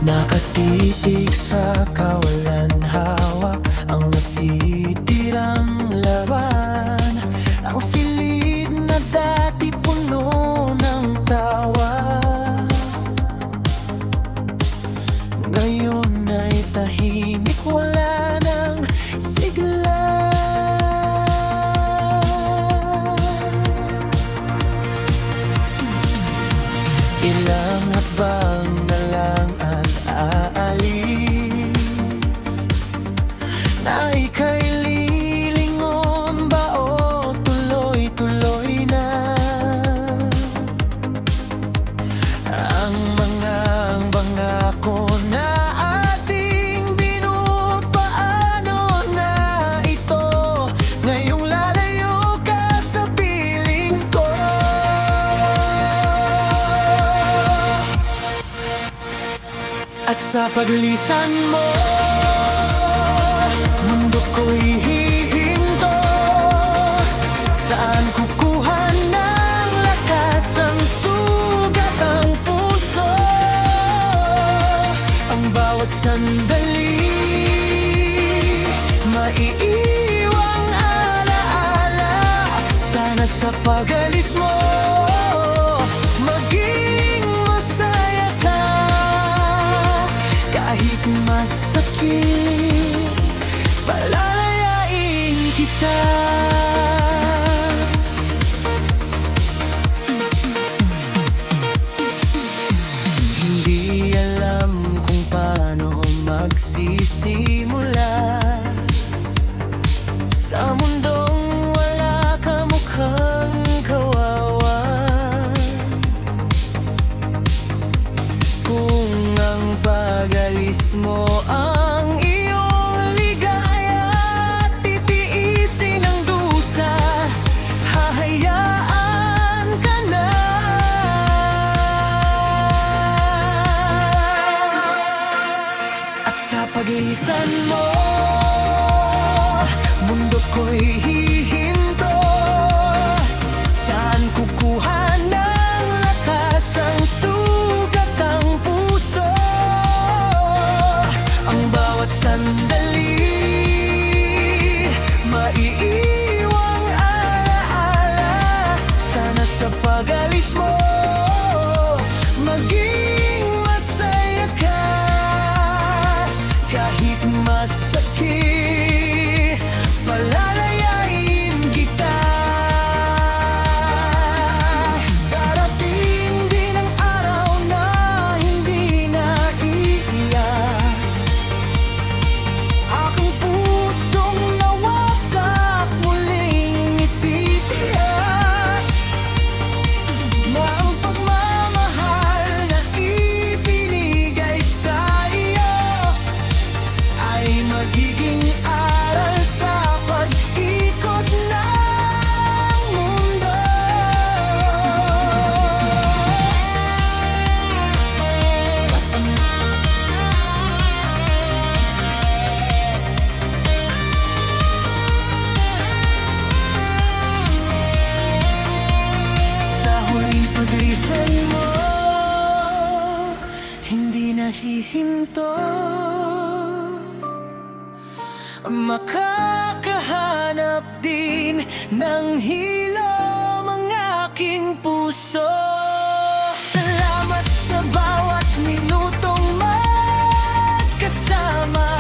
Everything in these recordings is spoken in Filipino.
Nakatitig sa kawalan hawak ang natitirang laban. Ang silid na dati puno ng tawa, ngayon ay tahimik, wala ng sigla. Ilang habang na lang at aalis, na ika'y lilingon ba o tuloy-tuloy na ang mga bangako na ating binuo? Paano na ito ngayong lalayo ka sa piling ko? At sa paglisan mo, mundo ko'y hihinto. Saan kukuha ng lakas ang sugat ang puso? Ang bawat sandali maiiwang alaala. Sana sa pag-alis mo maging masaya ka, kahit masakit, palalayain kita. Hindi alam kung paano magsisimula sa mundong wala kamukhang kawawa. Kung ang pag-alis mo ang iyong ligaya, titiisin ang dusa, hahayaan ka na. At sa paglisan mo, mundo ko'y hihinto. Saan kukuha ng lakas ang sugat ang puso? Ang bawat sandali maiiwang alaala. Sana sa pag-alis mo maging masaya ka, kahit masakit, palalayain kita. Darating din ang araw na hindi na iiyak. Aking pusong nawasak muling ititiyak, na ang pagmamahal na ibinigay sa iyo ay magiging aral sa pag-ikot ng mundo. Sa huling paglisan mo, hindi nahihinto. Makakahanap din ng hilom ang aking puso. Salamat sa bawat minutong magkasama.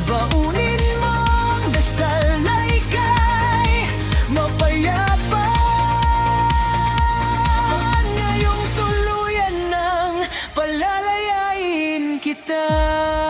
Baunin mo ang dasal na ika'y mapayapa. Ngayong tuluyan ng palalayain kita.